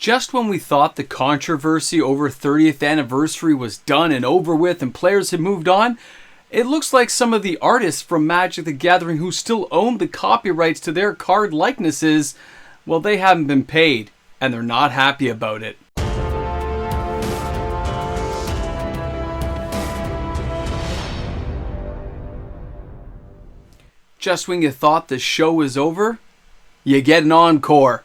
Just when we thought the controversy over 30th anniversary was done and over with and players had moved on, it looks like some of the artists from Magic the Gathering who still own the copyrights to their card likenesses, well, they haven't been paid, and they're not happy about it. Just when you thought the show was over, you get an encore.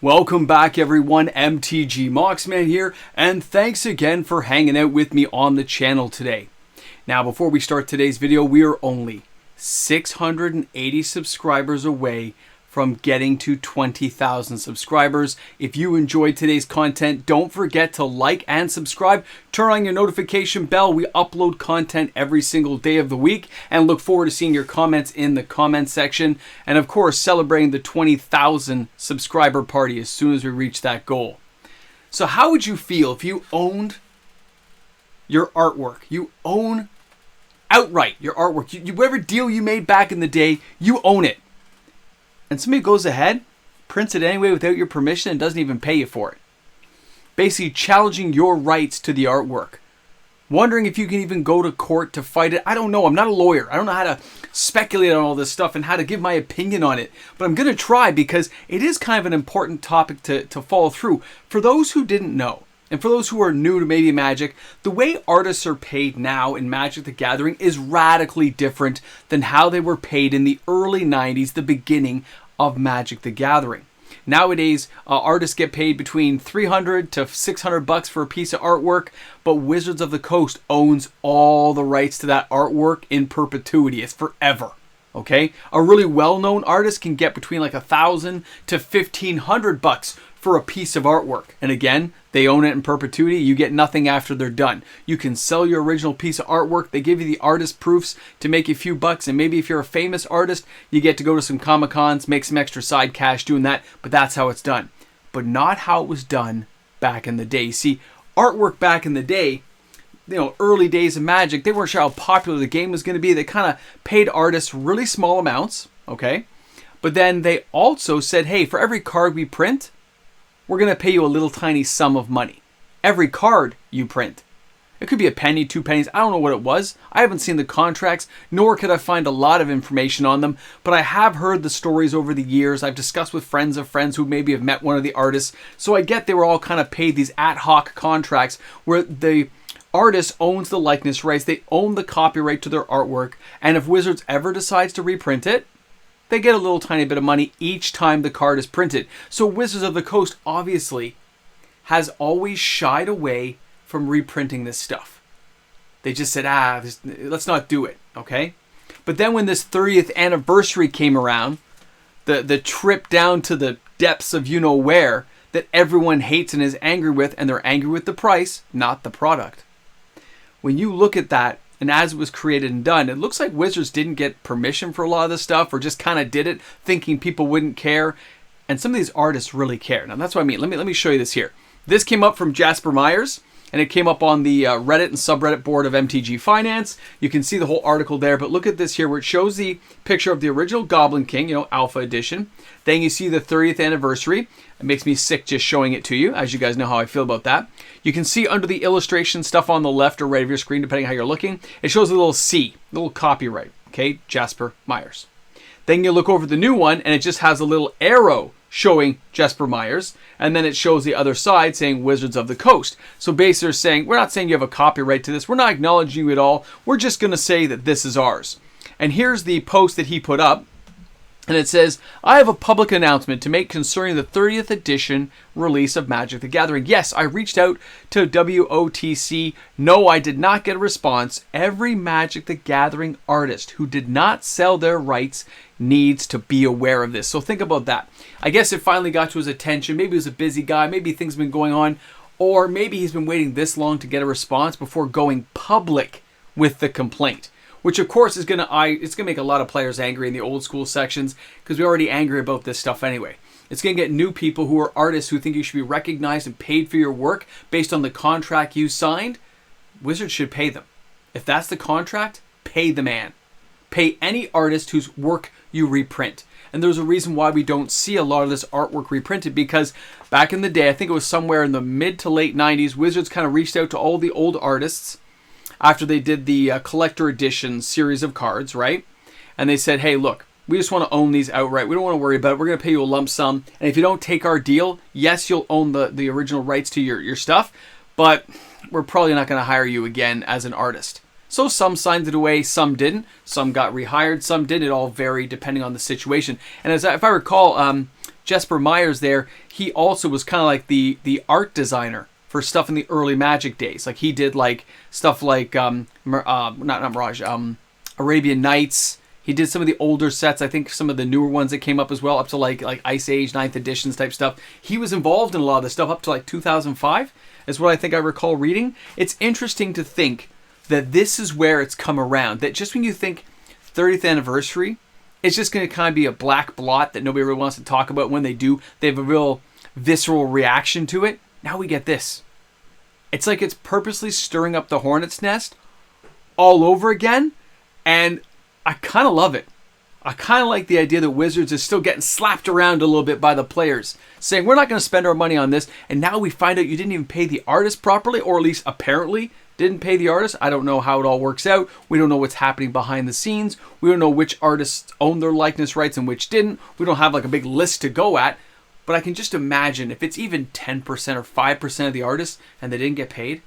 Welcome back everyone, MTG Moxman here, and thanks again for hanging out with me on the channel today. Now before we start today's video, we are only 680 subscribers away from getting to 20,000 subscribers. If you enjoyed today's content, don't forget to like and subscribe. Turn on your notification bell. We upload content every single day of the week and look forward to seeing your comments in the comment section. And of course, celebrating the 20,000 subscriber party as soon as we reach that goal. So how would you feel if you owned your artwork? You own outright your artwork. Whatever deal you made back in the day, you own it. And somebody goes ahead, prints it anyway without your permission and doesn't even pay you for it. Basically challenging your rights to the artwork. Wondering if you can even go to court to fight it. I don't know. I'm not a lawyer. I don't know how to speculate on all this stuff and how to give my opinion on it. But I'm going to try because it is kind of an important topic to follow through. For those who didn't know, and for those who are new to maybe Magic, the way artists are paid now in Magic the Gathering is radically different than how they were paid in the early 90s, the beginning of Magic the Gathering. Nowadays, artists get paid between $300 to $600 for a piece of artwork, but Wizards of the Coast owns all the rights to that artwork in perpetuity. It's forever. Okay? A really well-known artist can get between like $1,000 to $1,500 for a piece of artwork. And again, they own it in perpetuity. You get nothing after they're done. You can sell your original piece of artwork. They give you the artist proofs to make you a few bucks. And maybe if you're a famous artist, you get to go to some Comic-Cons, make some extra side cash doing that. But that's how it's done. But not how it was done back in the day. See, artwork back in the day, early days of Magic, they weren't sure how popular the game was going to be. They kind of paid artists really small amounts, okay? But then they also said, hey, for every card we print, we're going to pay you a little tiny sum of money. Every card you print. It could be a penny, 2 pennies. I don't know what it was. I haven't seen the contracts, nor could I find a lot of information on them. But I have heard the stories over the years. I've discussed with friends of friends who maybe have met one of the artists. So I get they were all kind of paid these ad hoc contracts where the artist owns the likeness rights. They own the copyright to their artwork. And if Wizards ever decides to reprint it, they get a little tiny bit of money each time the card is printed. So Wizards of the Coast obviously has always shied away from reprinting this stuff. They just said, let's not do it, okay? But then when this 30th anniversary came around, the trip down to the depths of you-know-where that everyone hates and is angry with, and they're angry with the price, not the product. When you look at that, and as it was created and done, it looks like Wizards didn't get permission for a lot of this stuff or just kind of did it thinking people wouldn't care. And some of these artists really care. Now that's what I mean. Let me show you this here. This came up from Jasper Myers, and it came up on the Reddit and subreddit board of MTG Finance. You can see the whole article there, but look at this here where it shows the picture of the original Goblin King, Alpha Edition. Then you see the 30th anniversary. It makes me sick just showing it to you, as you guys know how I feel about that. You can see under the illustration stuff on the left or right of your screen, depending on how you're looking, it shows a little C, a little copyright, okay, Jasper Myers. Then you look over the new one, and it just has a little arrow showing Jasper Myers, and then it shows the other side saying Wizards of the Coast. So basically they're saying, we're not saying you have a copyright to this, we're not acknowledging you at all, we're just going to say that this is ours. And here's the post that he put up. And it says, I have a public announcement to make concerning the 30th edition release of Magic the Gathering. Yes, I reached out to WOTC. No, I did not get a response. Every Magic the Gathering artist who did not sell their rights needs to be aware of this. So think about that. I guess it finally got to his attention. Maybe he was a busy guy. Maybe things have been going on. Or maybe he's been waiting this long to get a response before going public with the complaint. Which of course is gonna make a lot of players angry in the old school sections because we're already angry about this stuff anyway. It's gonna get new people who are artists who think you should be recognized and paid for your work based on the contract you signed. Wizards should pay them. If that's the contract, pay the man. Pay any artist whose work you reprint. And there's a reason why we don't see a lot of this artwork reprinted, because back in the day, I think it was somewhere in the mid to late 90s, Wizards kind of reached out to all the old artists after they did the collector edition series of cards, right? And they said, hey, look, we just want to own these outright. We don't want to worry about it. We're going to pay you a lump sum. And if you don't take our deal, yes, you'll own the original rights to your stuff, but we're probably not going to hire you again as an artist. So some signed it away, some didn't. Some got rehired, some didn't. It all varied depending on the situation. And if I recall, Jesper Myers there, he also was kind of like the art designer for stuff in the early Magic days. Like he did like stuff like Arabian Nights. He did some of the older sets. I think some of the newer ones that came up as well, up to like Ice Age, 9th editions type stuff. He was involved in a lot of this stuff up to like 2005, is what I think I recall reading. It's interesting to think that this is where it's come around. That just when you think 30th anniversary, it's just going to kind of be a black blot that nobody really wants to talk about. When they do, they have a real visceral reaction to it. Now we get this. It's like it's purposely stirring up the hornet's nest all over again, and I kind of love it. I kind of like the idea that Wizards is still getting slapped around a little bit by the players, saying we're not going to spend our money on this, and now we find out you didn't even pay the artist properly, or at least apparently didn't pay the artist. I don't know how it all works out. We don't know what's happening behind the scenes. We don't know which artists own their likeness rights and which didn't. We don't have like a big list to go at, but I can just imagine if it's even 10% or 5% of the artists and they didn't get paid,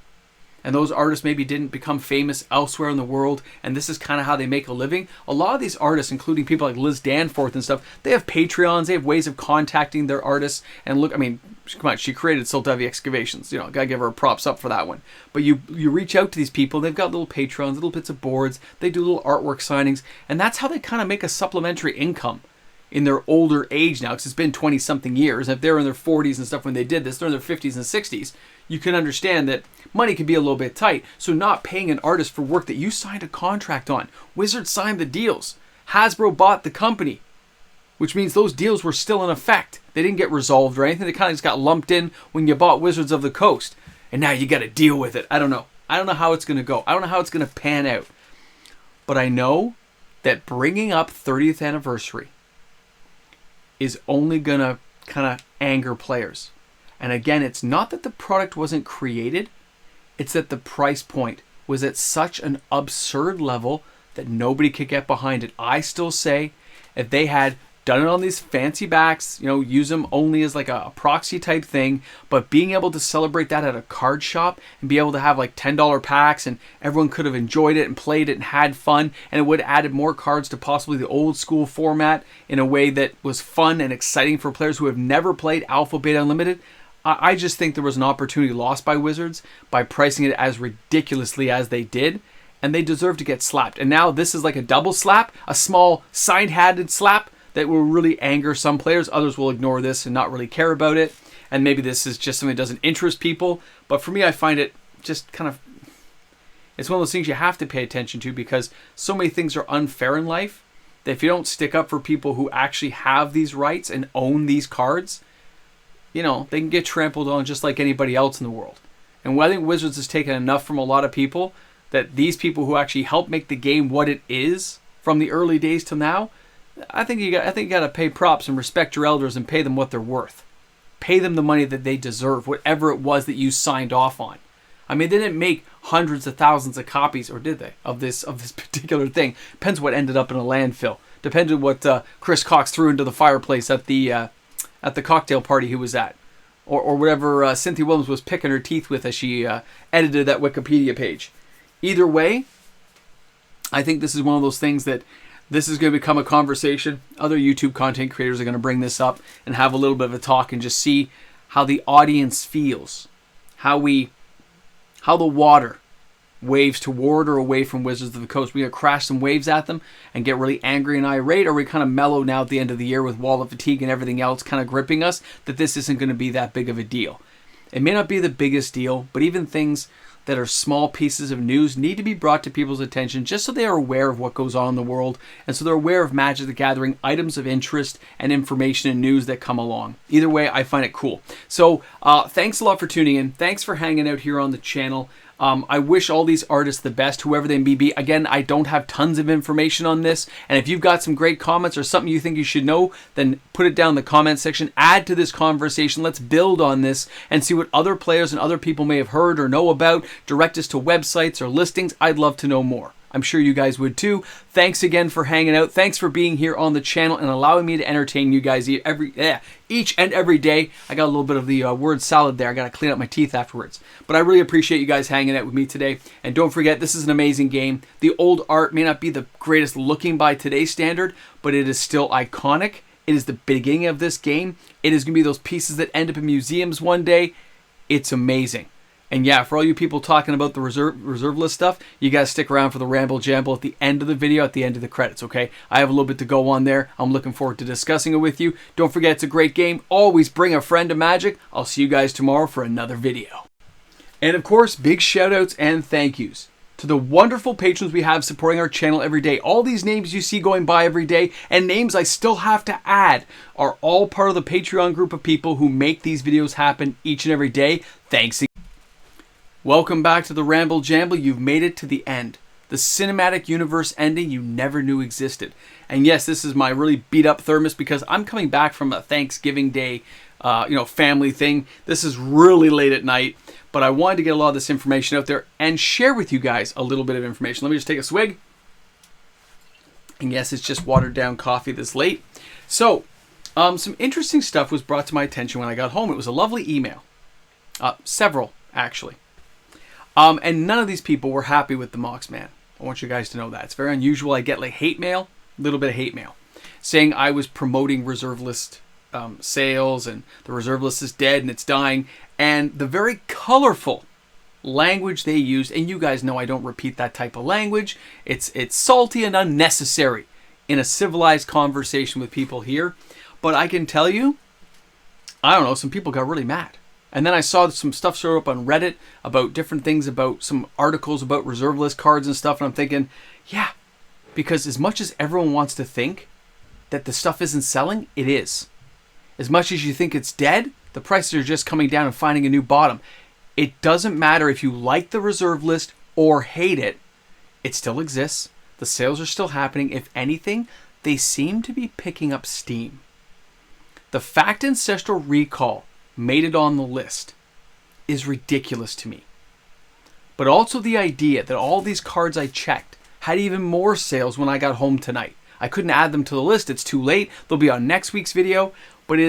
and those artists maybe didn't become famous elsewhere in the world, and this is kind of how they make a living. A lot of these artists, including people like Liz Danforth and stuff, they have Patreons, they have ways of contacting their artists. And look, I mean, come on, she created Siltavi Excavations. You know, gotta give her props up for that one. But you reach out to these people, they've got little Patrons, little bits of boards, they do little artwork signings, and that's how they kind of make a supplementary income in their older age now, because it's been 20-something years. If they're in their 40s and stuff when they did this, they're in their 50s and 60s, you can understand that money can be a little bit tight. So not paying an artist for work that you signed a contract on. Wizards signed the deals. Hasbro bought the company, which means those deals were still in effect. They didn't get resolved or anything. They kind of just got lumped in when you bought Wizards of the Coast. And now you got to deal with it. I don't know. I don't know how it's going to go. I don't know how it's going to pan out. But I know that bringing up 30th anniversary is only going to kind of anger players. And again, it's not that the product wasn't created, it's that the price point was at such an absurd level that nobody could get behind it. I still say, if they had done it on these fancy backs, you know, use them only as like a proxy type thing, but being able to celebrate that at a card shop and be able to have like $10 packs and everyone could have enjoyed it and played it and had fun, and it would have added more cards to possibly the old school format in a way that was fun and exciting for players who have never played Alpha Beta Unlimited. I just think there was an opportunity lost by Wizards by pricing it as ridiculously as they did, and they deserve to get slapped. And now this is like a double slap, a small side-handed slap that will really anger some players. Others will ignore this and not really care about it, and maybe this is just something that doesn't interest people. But for me, I find it just kind of, it's one of those things you have to pay attention to, because so many things are unfair in life that if you don't stick up for people who actually have these rights and own these cards, you know, they can get trampled on just like anybody else in the world. And I think Wizards has taken enough from a lot of people that these people who actually helped make the game what it is from the early days till now, I think you got to pay props and respect your elders and pay them what they're worth. Pay them the money that they deserve, whatever it was that you signed off on. I mean, they didn't make hundreds of thousands of copies, or did they, of this particular thing? Depends what ended up in a landfill. Depends on what Chris Cox threw into the fireplace at the cocktail party he was at, or whatever Cynthia Williams was picking her teeth with as she edited that Wikipedia page. Either way, I think this is one of those things that this is going to become a conversation. Other YouTube content creators are going to bring this up and have a little bit of a talk and just see how the audience feels, how the water waves toward or away from Wizards of the Coast. We gonna crash some waves at them and get really angry and irate, or we kind of mellow now at the end of the year with wall of fatigue and everything else kind of gripping us, that this isn't going to be that big of a deal. It may not be the biggest deal, but even things that are small pieces of news need to be brought to people's attention just so they are aware of what goes on in the world, and so they're aware of Magic the Gathering items of interest and information and news that come along. Either way, I find it cool. So thanks a lot for tuning in. Thanks for hanging out here on the channel. I wish all these artists the best, whoever they may be. Again, I don't have tons of information on this, and if you've got some great comments or something you think you should know, then put it down in the comment section. Add to this conversation. Let's build on this and see what other players and other people may have heard or know about. Direct us to websites or listings. I'd love to know more. I'm sure you guys would too. Thanks again for hanging out. Thanks for being here on the channel and allowing me to entertain you guys each and every day. I got a little bit of the word salad there. I got to clean up my teeth afterwards. But I really appreciate you guys hanging out with me today. And don't forget, this is an amazing game. The old art may not be the greatest looking by today's standard, but it is still iconic. It is the beginning of this game. It is going to be those pieces that end up in museums one day. It's amazing. And yeah, for all you people talking about the reserve list stuff, you guys stick around for the Ramble Jamble at the end of the video, at the end of the credits, okay? I have a little bit to go on there. I'm looking forward to discussing it with you. Don't forget, it's a great game. Always bring a friend to Magic. I'll see you guys tomorrow for another video. And of course, big shout outs and thank yous to the wonderful patrons we have supporting our channel every day. All these names you see going by every day, and names I still have to add, are all part of the Patreon group of people who make these videos happen each and every day. Thanks again. Welcome back to the Ramble Jamble. You've made it to the end. The cinematic universe ending you never knew existed. And yes, this is my really beat up thermos because I'm coming back from a Thanksgiving Day, family thing. This is really late at night, but I wanted to get a lot of this information out there and share with you guys a little bit of information. Let me just take a swig. And yes, it's just watered down coffee this late. So, some interesting stuff was brought to my attention when I got home. It was a lovely email. Several, actually. And none of these people were happy with the Mox Man. I want you guys to know that. It's very unusual. I get like hate mail, a little bit of hate mail, saying I was promoting reserve list sales and the reserve list is dead and it's dying. And the very colorful language they used, and you guys know I don't repeat that type of language. It's salty and unnecessary in a civilized conversation with people here. But I can tell you, I don't know, some people got really mad. And then I saw some stuff show up on Reddit about different things, about some articles about reserve list cards and stuff. And I'm thinking, yeah, because as much as everyone wants to think that the stuff isn't selling, it is. As much as you think it's dead, the prices are just coming down and finding a new bottom. It doesn't matter if you like the reserve list or hate it. It still exists. The sales are still happening. If anything, they seem to be picking up steam. The fact Ancestral Recall made it on the list is ridiculous to me. But also the idea that all these cards I checked had even more sales when I got home tonight. I couldn't add them to the list. It's too late. They'll be on next week's video. But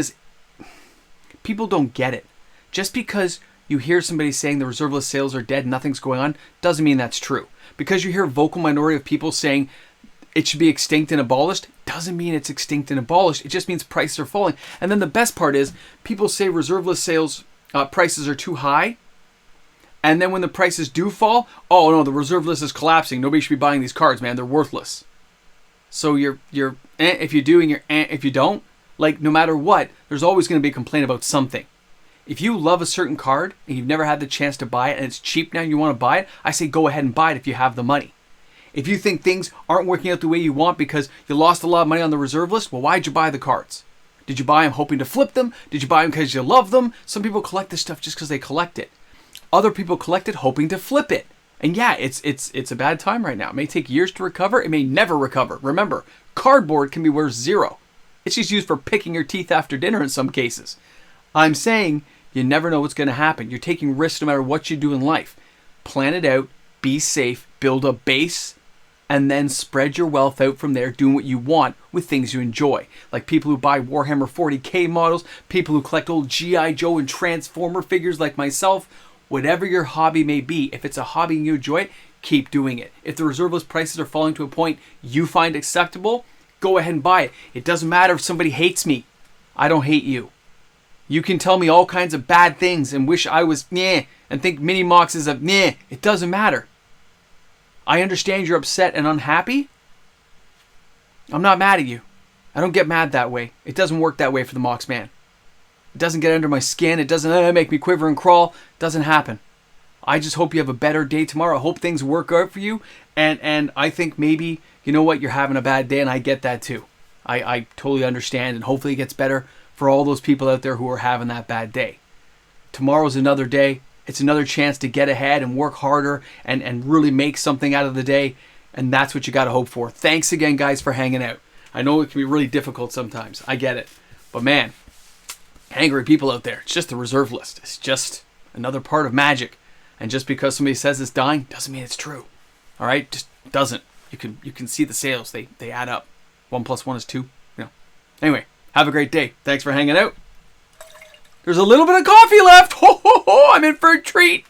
people don't get it. Just because you hear somebody saying the reserve list sales are dead, nothing's going on, doesn't mean that's true. Because you hear a vocal minority of people saying it should be extinct and abolished, doesn't mean it's extinct and abolished. It just means prices are falling. And then the best part is, people say reserve list sales prices are too high. And then when the prices do fall, oh no, the reserve list is collapsing. Nobody should be buying these cards, man. They're worthless. So you're if you do and you're if you don't, like no matter what, there's always going to be a complaint about something. If you love a certain card and you've never had the chance to buy it and it's cheap now and you want to buy it, I say go ahead and buy it if you have the money. If you think things aren't working out the way you want because you lost a lot of money on the reserve list, well, why'd you buy the cards? Did you buy them hoping to flip them? Did you buy them because you love them? Some people collect this stuff just because they collect it. Other people collect it hoping to flip it. And yeah, it's a bad time right now. It may take years to recover. It may never recover. Remember, cardboard can be worth zero. It's just used for picking your teeth after dinner in some cases. I'm saying you never know what's going to happen. You're taking risks no matter what you do in life. Plan it out. Be safe. Build a base. And then spread your wealth out from there, doing what you want with things you enjoy. Like people who buy Warhammer 40k models, people who collect old G.I. Joe and Transformer figures like myself. Whatever your hobby may be, if it's a hobby and you enjoy it, keep doing it. If the reserve list prices are falling to a point you find acceptable, go ahead and buy it. It doesn't matter if somebody hates me. I don't hate you. You can tell me all kinds of bad things and wish I was meh and think Mini Mox is a meh. It doesn't matter. I understand you're upset and unhappy. I'm not mad at you. I don't get mad that way. It doesn't work that way for the Mox Man. It doesn't get under my skin. It doesn't make me quiver and crawl. It doesn't happen. I just hope you have a better day tomorrow. I hope things work out for you. And I think maybe, you know what, you're having a bad day, and I get that too. I totally understand, and hopefully it gets better for all those people out there who are having that bad day. Tomorrow's another day. it's another chance to get ahead and work harder and really make something out of the day. And that's what you got to hope for. Thanks again, guys, for hanging out. I know it can be really difficult sometimes. I get it. But man, angry people out there. It's just the reserve list. It's just another part of Magic. And just because somebody says it's dying doesn't mean it's true. All right? Just doesn't. You can see the sales. They add up. 1 + 1 is 2. Anyway, have a great day. Thanks for hanging out. There's a little bit of coffee left. Ho, ho, ho. I'm in for a treat.